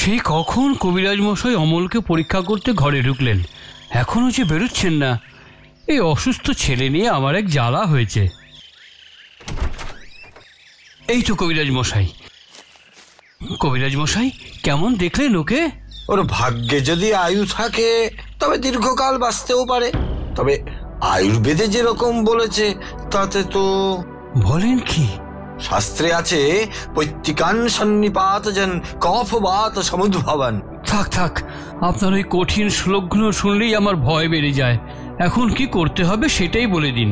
সেই কখন কবিরাজ মশাই অমলকে পরীক্ষা করতে ঘরে ঢুকলেন, এখনো যে বেরোচ্ছেন না। এই অসুস্থ ছেলে নিয়ে আমার এক জ্বালা হয়েছে। এই তো কবিরাজ মশাই। কবিরাজ মশাই, কেমন দেখলেন ওকে? ওর ভাগ্যে যদি আয়ু থাকে তবে দীর্ঘকাল বাঁচতেও পারে, তবে আয়ুর্বেদে যেরকম বলেছে তাতে তো। বলেন কি? শাস্ত্রে আছে পৈত্তিকান সন্নিপাত যেন কফবাত সমুদ্ভবান। থাক থাক, আপনার ওই কঠিন শ্লোকগুলো শুনলেই আমার ভয় বেড়ে যায়। এখন কি করতে হবে সেটাই বলে দিন।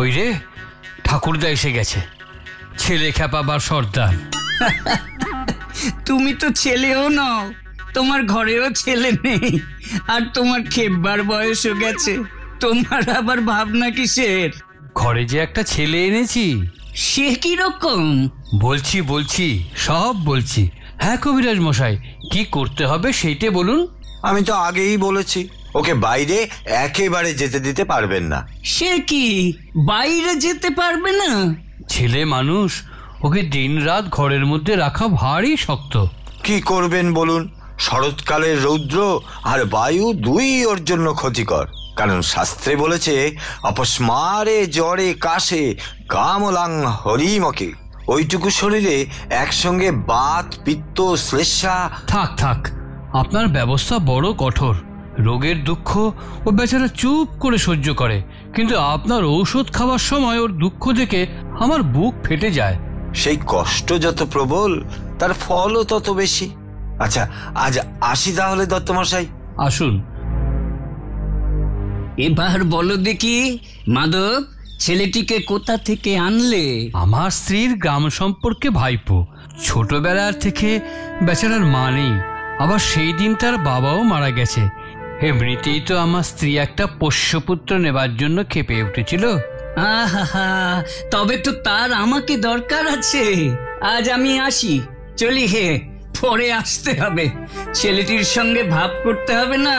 ওই রে, ঠাকুরদা এসে গেছে। ছেলে খেপাবার সর্দার। তুমি তো ছেলেও নও, তোমার ঘরেও ছেলে নেই, আর তোমার খেপবার বয়সও গেছে। তোমার আবার ভাবনা কিসের? ঘরে যে একটা ছেলে এনেছি। সে কি রকম? বলছি সব বলছি। হ্যাঁ কবিরাজ মশাই, কি করতে হবে সেইটা বলুন। আমি তো আগেই বলেছি, ওকে বাইরে একেবারে যেতে দিতে পারবেন না। সে কি, বাইরে যেতে পারবে না? ছেলে মানুষ, ওকে দিনরাত ঘরের মধ্যে রাখা ভারী শক্ত। কি করবেন বলুন? শরৎকালের রৌদ্র আর বায়ু দুই ওর জন্য ক্ষতিকর। কারণ শাস্ত্রে বলেছে অপস্মারে জ্বরে কাশে কামলাং হরিমকে। ওইটুকু শরীরে একসঙ্গে বাত পিত্ত শ্লেষা। থাক থাক, আপনার ব্যবস্থা বড় কঠোর। রোগের দুঃখ ও বেচারা চুপ করে সহ্য করে, কিন্তু আপনার ঔষধ খাওয়ার সময় ওর দুঃখ দেখে আমার বুক ফেটে যায়। সেই কষ্ট যত প্রবল, তার ফলও তত বেশি। আচ্ছা, আজ আসি তাহলে দত্তমশাই। আসুন। এবার বলো দেখি মাধব, ছেলেটিকে কোথা থেকে আনলে? আমার স্ত্রীর গ্রাম সম্পর্কে ভাইপো। ছোটবেলার থেকে বেচারার মা নেই, আবার সেই দিন তার বাবাও মারা গেছে। এমনিতেই তো আমার স্ত্রী একটা পোষ্যপুত্র নেবার জন্য খেপে উঠেছিল। আহা, তবে তো তার আমাকে দরকার আছে। আজ আমি আসি, চলি হে, পরে আসতে হবে। ছেলেটির সঙ্গে ভাব করতে হবে না।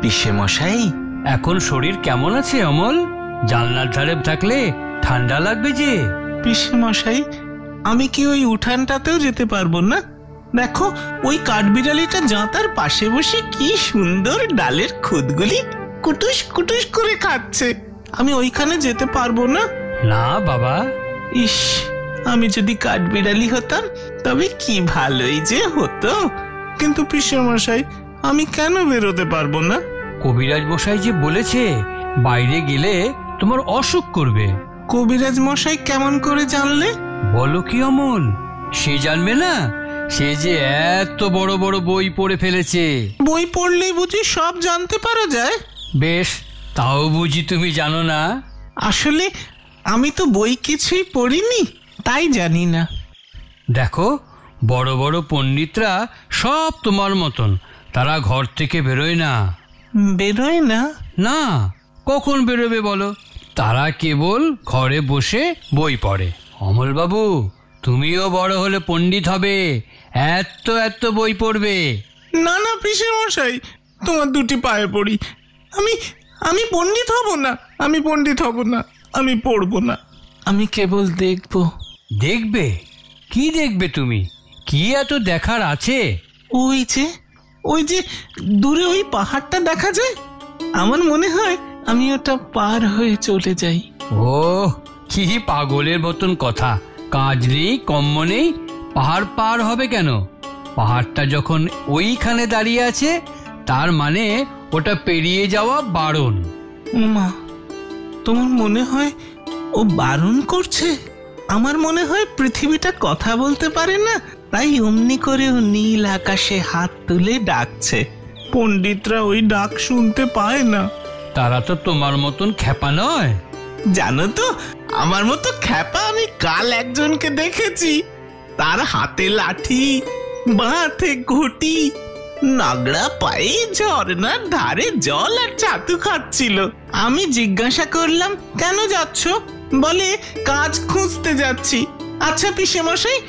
পিসে মশাই, এখন শরীর কেমন আছে অমল? জানলার ধারে থাকলে ঠান্ডা লাগবে যে। পিসে মশাই, আমি কি ওই উঠানটাতেও যেতে পারবো না? দেখো, ওই কাঠবিড়ালিটা জাঁতার পাশে বসে কি সুন্দর ডালের খুদগুলি কুটুস কুটুস করে খাচ্ছে। আমি ওইখানে যেতে পারবো না। না বাবা। ইস, আমি যদি কাঠবিড়ালি হতাম তবে কি ভালোই যে হতো। কিন্তু পিসে মশাই, আমি কেন বেরোতে পারবো না? কবিরাজ মশাই যে বলেছে বাইরে গেলে তোমার অসুখ করবে। কবিরাজ মশাই কেমন করে জানলে? বলো কি অমল, সে জানবে না? সে যে এত বড় বড় বই পড়ে ফেলেছে। বই পড়লেই বুঝি সব জানতে পারা যায়? বেশ, তাও বুঝি তুমি জানো না? আসলে আমি তো বই কিছুই পড়িনি, তাই জানি না। দেখো, বড় বড় পণ্ডিতরা সব তোমার মতন, তারা ঘর থেকে বেরোয় না। বেরোয় না? না, কখন বেরোবে বলো? তারা কেবল ঘরে বসে বই পড়ে। অমল বাবু, তুমিও বড় হলে পণ্ডিত হবে, এত এত বই পড়বে। না না পিসে মশাই, তোমার দুটি পায়ে পড়ি। আমি পণ্ডিত হব না, আমি পণ্ডিত হব না, আমি পড়বো না। আমি কেবল দেখব। দেখবে? কি দেখবে তুমি? কি এত দেখার আছে? ওই যে দূরে ওই পাহাড়টা দেখা যায়, আমার মনে হয় আমি ওটা পার হয়ে চলে যাই। ও, কি পাগলের মতন কথা! কাজ নেই, কম্ম নেই, পাহাড় পার হবে কেন? পাহাড়টা যখন ওইখানে দাঁড়িয়ে আছে, তার মানে ওটা পেরিয়ে যাওয়া বারণ। মা, তোমার মনে হয় ও বারণ করছে? আমার মনে হয় পৃথিবীটা কথা বলতে পারে না, তাই অমনি করে ও নীল আকাশে হাত তুলে ডাকছে। পণ্ডিতরা ওই ডাক শুনতে পায় না। তারা তো তোমার মতন খ্যাপা নয়। জানো তো, আমার মতো খ্যাপা আমি কাল একজনকে দেখেছি। তার হাতে লাঠি, বাঁধে ঘটি, নাগড়া পায়ে ঝর্ণার ধারে জল আর ছাতু খাচ্ছিল। আমি জিজ্ঞাসা করলাম, কেন যাচ্ছ? বলে, কাজ খুঁজতে যাচ্ছি। আচ্ছা পিসে মশাই,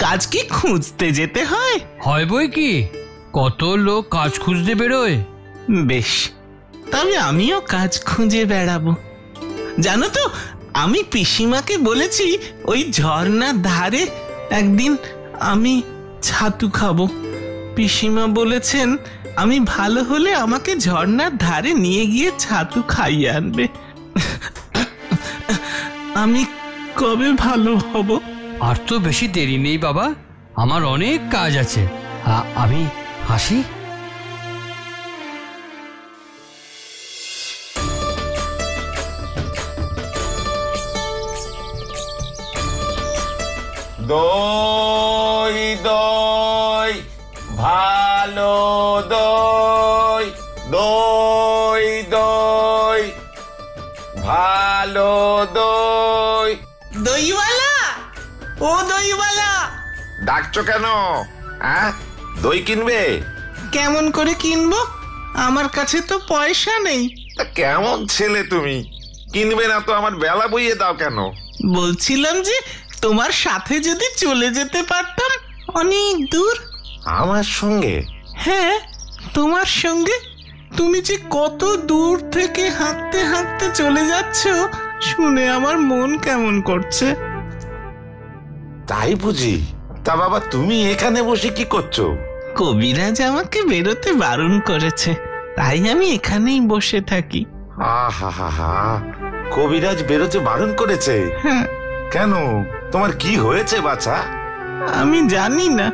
কাজ কি খুঁজতে যেতে হয়? হয় বই কি, কত লোক কাজ খুঁজতে বেরোয়। বেশ, তবে আমিও কাজ খুঁজে বেড়াবো। জানো তো, আমি পিসিমাকে বলেছি ওই ঝর্ণার ধারে একদিন আমি ছাতু খাবো। পিসিমা বলেছেন আমি ভালো হলে আমাকে ঝর্ণার ধারে নিয়ে গিয়ে ছাতু খাইয়ে আনবে। আমি কবে ভালো হব? আর তো বেশি দেরি নেই বাবা, আমার অনেক কাজ আছে। আমি আসি। দই দই ভালো দই, দই দই ভালো দই। দইওয়ালা, ও দইওয়ালা! ডাকছো কেন? হ্যাঁ, দই কিনবে? কেমন করে কিনবো? আমার কাছে তো পয়সা নেই। তা কেমন ছেলে তুমি, কিনবে না তো আমার বেলা বইয়ে দাও কেন? বলছিলাম যে তোমার সাথে যদি চলে যেতে পারতাম অনেক দূর। আমার সঙ্গে? হ্যাঁ, তোমার সঙ্গে। তুমি যে কত দূর থেকে হাঁটতে হাঁটতে চলে যাচ্ছ শুনে আমার মন কেমন করছে। তাই বুঝি? তা বাবা, তুমি এখানে বসে কি করছো? কবিরাজ আমাকে বেরোতে বারণ করেছে, তাই আমি এখানেই বসে থাকি। আহা হা হা, কবিরাজ বেরোতে বারণ করেছে? হ্যাঁ। কেন, তোমার কি হয়েছে বাছা? আমি জানি না,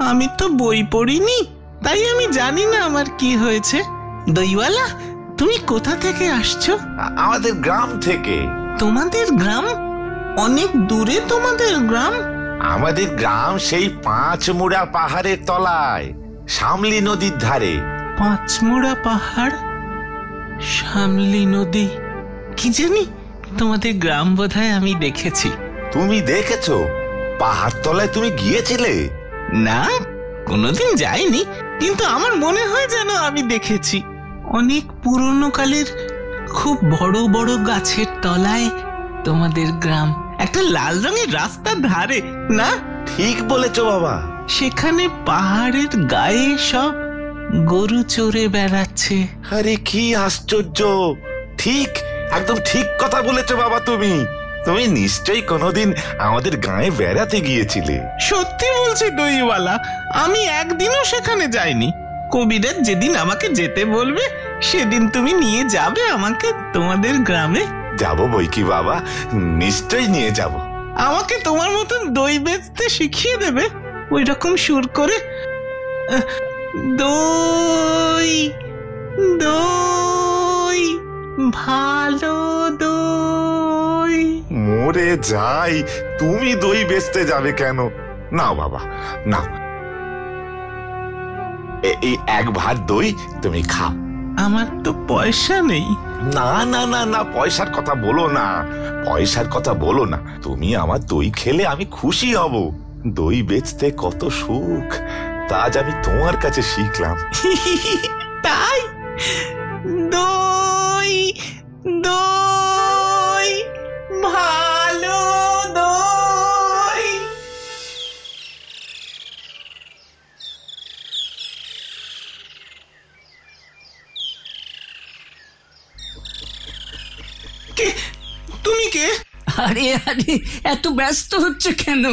আমি তো বই পড়িনি, তাই আমি জানি না আমার কি হয়েছে। দইওয়ালা, তুমি কোথা থেকে আসছো? আমাদের গ্রাম থেকে। তোমাদের গ্রাম? অনেক দূরে তোমাদের গ্রাম? আমাদের গ্রাম সেই 5 মুড়া পাহাড়ের তলায়, শামলি নদীর ধারে। 5 মুড়া পাহাড়, শামলি নদী। কি জানি, তোমাদের গ্রাম বোধহয় আমি দেখেছি। তুমি দেখেছো? পাহাড় তলায় তুমি গিয়েছিলে? না, কোনোদিন যাইনি, কিন্তু আমার মনে হয় যেন আমি দেখেছি। অনেক পুরনো কালের খুব বড় বড় গাছের তলায় তোমাদের গ্রাম, একটা লাল রঙের রাস্তার ধারে না? ঠিক বলেছো বাবা। সেখানে পাহাড়ের গায়ে সব গরু চড়ে বেড়াচ্ছে। আরে কি আশ্চর্য! ঠিক, একদম ঠিক কথা বলেছো বাবা। তুমি তুমি নিশ্চয়ই কোনোদিন আমাদের গায়ে বেড়াতে গিয়েছিলে। সত্যি বলছি দইওয়ালা, আমি একদিনও সেখানে যাইনি। কবিরাজ যেদিন আমাকে যেতে বলবে সেদিন তুমি নিয়ে যাবে আমাকে তোমাদের গ্রামে। যাবো বই কি বাবা, নিশ্চয়ই নিয়ে যাব। আমাকে তোমার মতন দই বেচতে শিখিয়ে দেবে, ওই রকম সুর করে। দই দই ভালো দই। মরে যাই, তুমি দই বেচতে যাবে কেন? নাও বাবা, নাও, এই 1 ভাত দই তুমি খাও। আমার তো পয়সা নেই। না না না না, পয়সার কথা বলো না, পয়সার কথা বলো না। তুমি আমার দই খেলে আমি খুশি হব। দই বেচতে কত সুখ, তা আজ আমি তোমার কাছে শিখলাম। তাই? দই দই ভালো দই। কে তুমি? কে? আরে আরে, এত ব্যস্ত হচ্ছে কেন?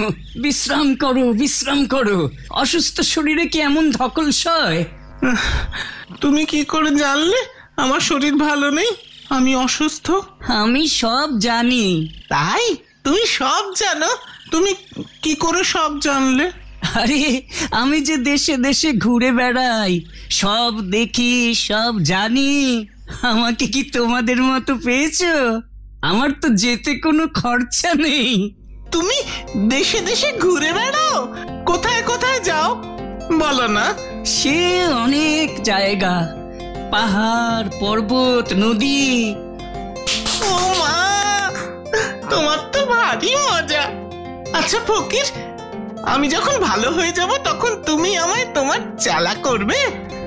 বিশ্রাম করো, বিশ্রাম করো। অসুস্থ শরীরে কি এমন ধকল সয়? তুমি কি করে জানলে আমার শরীর ভালো নেই, আমি অসুস্থ? আমি সব জানি। তাই? তুমি সব জানো? তুমি কি করে সব জানলে? আরে, আমি যে দেশে দেশে ঘুরে বেড়াই, সব দেখি, সব জানি। আমাকে কি তোমাদের মতো পেয়েছো? আমার তো যেতে কোনো খরচা নেই। তুমি দেশে দেশে ঘুরে বেড়াও? কোথায় কোথায় যাও বলো না? সে অনেক জায়গা, পাহাড়, পর্বত, নদী। ও মা, তোমার তো ভারী মজা। আচ্ছা ফকির, আমি যখন ভালো হয়ে যাব তখন তুমি আমায় তোমার চালা করবে?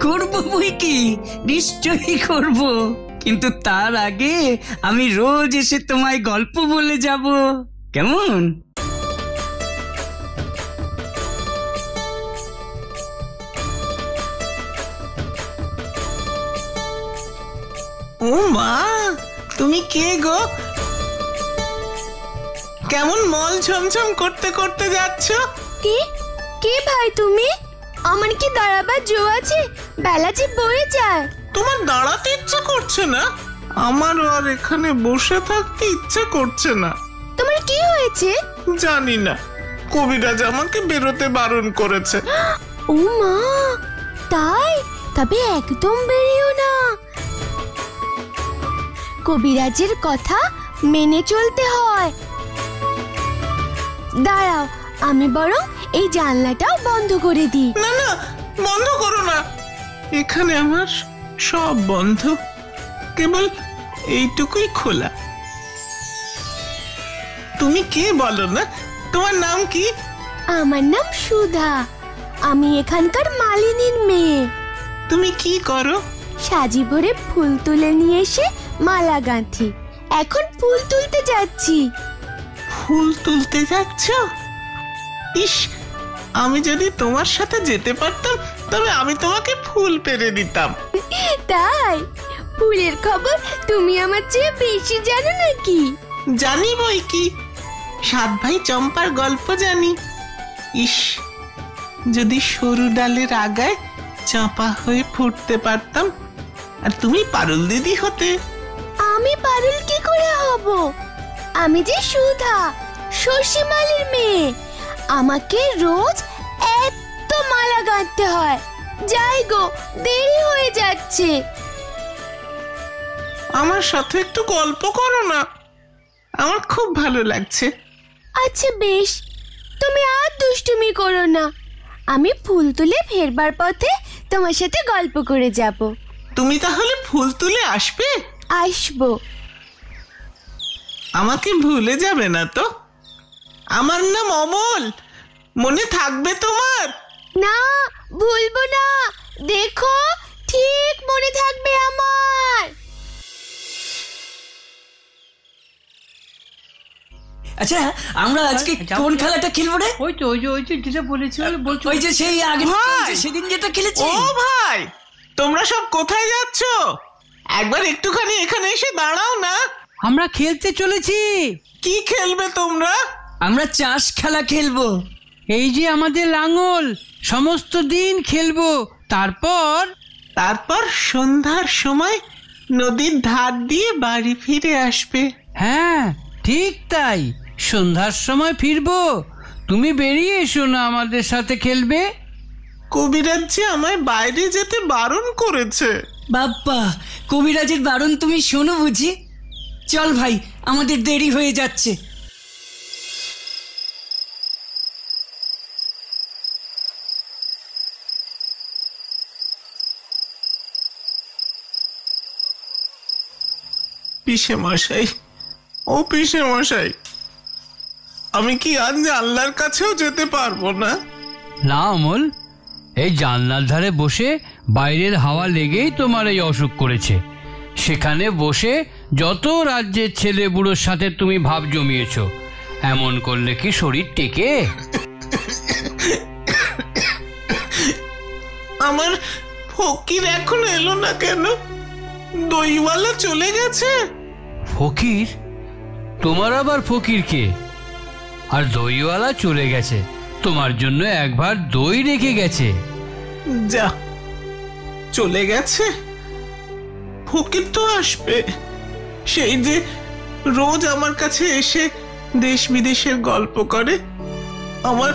করবো বই কি, নিশ্চয়ই করব। কিন্তু তার আগে আমি রোজ এসে তোমায় গল্প বলে যাব, কেমন? ও মা, তুমি কে গো? কেমন মল ঝমঝম করতে করতে যাচ্ছ? কে কে ভাই তুমি? আমার কি দাঁড়াবার জো আছে? বেলা যে বয়ে যায়। তোমার দাঁড়াতে ইচ্ছা করছে না? আমারও আর এখানে বসে থাকতে ইচ্ছা করছে না। তোমার কি হয়েছে? জানি না, কবিরাজ আমাকে বেরোতে বারণ করেছে। ও মা, তাই? তবে একদম বেরিও না। কবিরাজের কথা মেনে চলতে হয়। দাঁড়াও, আমি বরং এই জানলাটাও বন্ধ করে দিই। না না, বন্ধ করো না। এখানে আমার সব বন্ধ, কেবল এইটুকুই খোলা। তুমি কে বলো না? তোমার নাম কি? আমার নাম সুধা। আমি এখানকার মালিনীর মেয়ে। তুমি কি করো? সাজি ভরে ফুল তুলে নিয়ে এসে মালা গাঁথি। এখন ফুল তুলতে যাচ্ছি। ফুল তুলতে যাচ্ছ? ইস, আমি যদি তোমার সাথে যেতে পারতাম তবে আমি তোমাকে ফুল পেরে দিতাম। তাই? ফুলের খবর তুমি আমার চেয়ে বেশি জানো নাকি? জানি বই কি, 7 ভাই চম্পার গল্প জানি। ইস, যদি সরু ডালের আগায় চাপা হয়ে ফুটতে পারতাম আর তুমি পারুল দিদি হতে। আমি পারুল কি করে হব? আমি যে সুধা, শশীমালির মেয়ে। আমাকে রোজ এত মালা গাঁথতে হয়। যাই গো, দেরি হয়ে যাচ্ছে। আমার সাথে একটু গল্প করো না, আমার খুব ভালো লাগছে। আচ্ছা বেশ, তুমি আর দুষ্টুমি করো না। আমি ফুল তুলে ফেরবার পথে তোমার সাথে গল্প করে যাব। তুমি তাহলে ফুল তুলে আসবে? আসবো। আমাকে ভুলে যাবে না তো? আমার নাম অমল, মনে থাকবে তোমার? না, ভুলবো না। দেখো, ঠিক মনে থাকবে আমার। আচ্ছা, আমরা আজকে কোন খেলাটা খেলবো রে? ওই তো যেটা বলেছিল বলছো। ওই যে সেই আগে ভাই! সেদিন যেটা খেলেছি। ও ভাই, তোমরা সব কোথায় যাচ্ছ? একবার একটুখানি এখানে এসে দাঁড়াও না। আমরা খেলতে চলেছি। কি খেলবে তোমরা? আমরা চাষ খেলা খেলবো। এই যে আমাদের লাঙল, সমস্ত দিন খেলবো। তারপর সন্ধ্যার সময় নদীর ধার দিয়ে বাড়ি ফিরে আসবে। হ্যাঁ, ঠিক তাই। সন্ধ্যার সময় ফিরবো। তুমি বেরিয়ে এসো না, আমাদের সাথে খেলবে। কবিরাজ যে আমায় বাইরে যেতে বারণ করেছে। বাপ্পা, কবিরাজের বারণ তুমি শোনো বুঝি? চল ভাই, আমাদের দেরি হয়ে যাচ্ছে। পিসে মশাই, ও পিসে মশাই, আমি কি আজ আল্লাহর কাছেও যেতে পারবো না? না অমল, এই জানলার ধারে বসে বাইরের হাওয়া লেগেই তোমার এই অসুখ করেছে। সেখানে বসে যত রাজ্যের ছেলে বুড়োর সাথে তুমি ভাব জমিয়েছ, এমন করলে কি শরীর টেকে? আমার ফকির এখন এলো না কেন? দইওয়ালা চলে গেছে। ফকির? তোমার আবার ফকির কে? আর দইওয়ালা চলে গেছে, তোমার জন্য একবার দই রেখে গেছে। যা, চলে গেছে। ফকির তো আসবে, সেই যে রোজ আমার কাছে এসে দেশ বিদেশের গল্প করে, আমার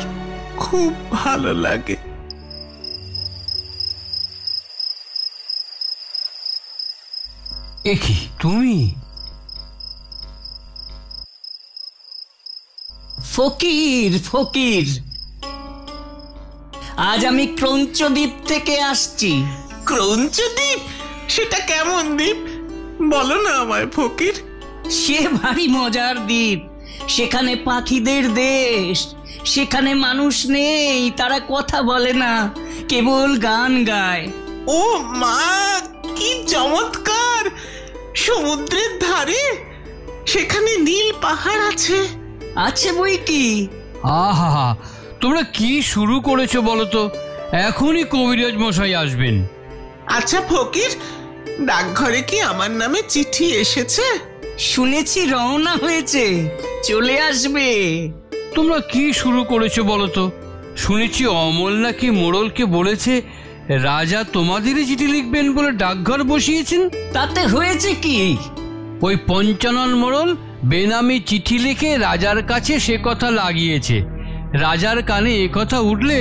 খুব ভালো লাগে। এ কি তুমি? ফকির ফকির, আজ আমি ক্রঞ্চদ্বীপ থেকে আসছি। ক্রঞ্চদ্বীপ? সেটা কেমন দ্বীপ? বলো না আমায় ফকির। সে ভারী মজার দ্বীপ। সেখানে পাখিদের দেশ। সেখানে মানুষ নেই, তারা কথা বলে না, কেবল গান গায়। ও মা, কি চমৎকার! সমুদ্রের ধারে সেখানে নীল পাহাড় আছে। আছে বই কি। আহা, তোমরা কি শুরু করেছো বলো তো? এখনই কবিরাজ মশাই আসবেন। আচ্ছা ফকির, ডাকঘরে কি আমার নামে চিঠি এসেছে? শুনেছি রওনা হয়েছে, চলে আসবে। তোমরা কি শুরু করেছো বলো তো? শুনেছি অমল নাকি মোড়লকে বলেছে রাজা তোমাদেরই চিঠি লিখবেন বলে ডাকঘর বসিয়েছেন। তাতে হয়েছে কি? ওই পঞ্চানন মোড়ল বেনামি চিঠি লিখে রাজার কাছে সে কথা লাগিয়েছে। রাজার কানে এ কথা উঠলে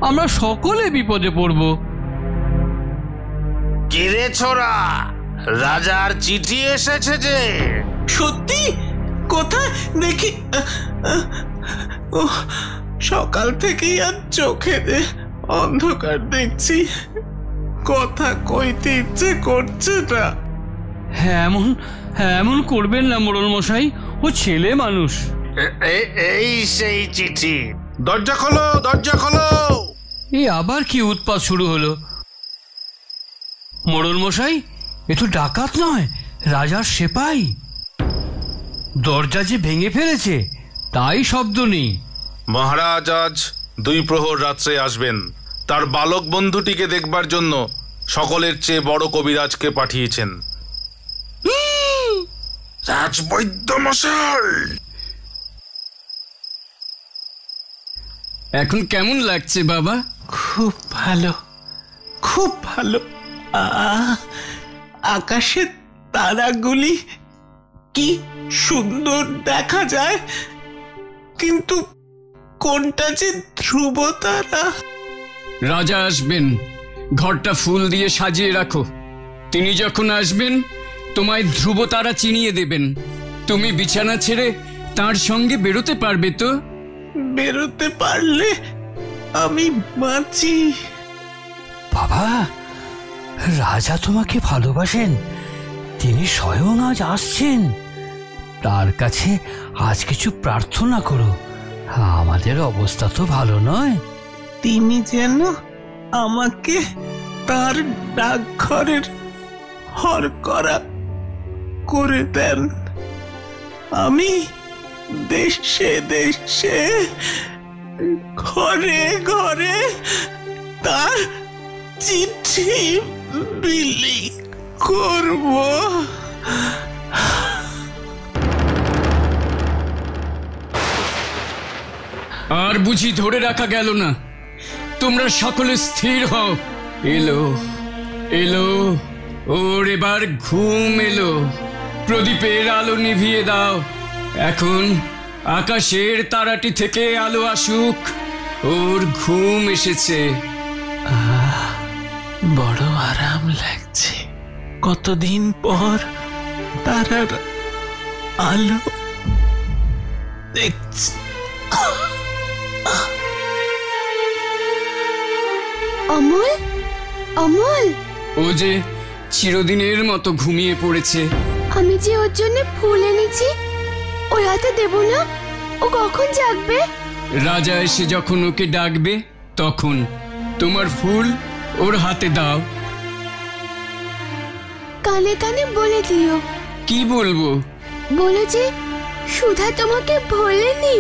আমরা সকলে বিপদে পড়ব। কিরে ছোড়া, রাজার চিঠি এসেছে যে? সত্যি? কোথায় দেখি? ও, সকাল থেকেই আর চোখে অন্ধকার দেখছি, কথা কইতে ইচ্ছে করছে না। এমন করবেন না মোড়ল মশাই, ও ছেলে মানুষ। এই সেই চিঠি। দরজা খোলো, দরজা খোলো। এই আবার কি উৎপাত শুরু হলো? মোড়ল মশাই, এ তো ডাকাত নয়, রাজার সেপাই। দরজা যে ভেঙে ফেলেছে তাই শব্দ নেই। মহারাজ আজ 2 প্রহর রাত্রে আসবেন। তার বালক বন্ধুটিকে দেখবার জন্য সকলের চেয়ে বড় কবিরাজকে পাঠিয়েছেন। রাজবৈদ্য মশাই, এখন কেমন লাগছে বাবা? খুব ভালো, খুব ভালো। আকাশের তারাগুলি কি সুন্দর দেখা যায়, কিন্তু কোনটা যে ধ্রুব তারা? রাজা আসবেন, ঘরটা ফুল দিয়ে সাজিয়ে রাখো। তিনি যখন আসবেন তোমায় ধ্রুব তারা চিনিয়ে দেবেন। তুমি বিছানা ছেড়ে তার সঙ্গে বেরোতে পারবে তো? বেরোতে পারলে আমি বাঁচি। বাবা, রাজা তোমাকে ভালোবাসেন, তিনি স্বয়ং আজ আসছেন। তার কাছে আজ কিছু প্রার্থনা করো, আমাদের অবস্থা তো ভালো নয়। তিনি যেন আমাকে তার ডাকঘরের হরকরা করে দেন। আমি দেশে দেশে ঘরে ঘরে তার চিঠি বিলি করব। আর বুঝি ধরে রাখা গেল না? তোমরা সকলে স্থির হও। এলো এলো, ওর এবার ঘুম এলো। প্রদীপের আলো নিভিয়ে দাও। এখন আকাশের তারাটি থেকে আলো আসুক। ওর ঘুম এসেছে। বড় আরাম লাগছে, কতদিন পর তারার আলো দেখছি। অমল, অমল, ও যে চিরদিনের মতো ঘুমিয়ে পড়েছে। আমি যে ওর জন্য ফুল এনেছি, ওর হাতে দেব না? ও কখন জাগবে? রাজা এসে যখন ওকে ডাকবে তখন তোমার ফুল ওর হাতে দাও। কানে কানে বলে দিও। কি বলবো? বলো যে সুধা তোমাকে ভোলেনি।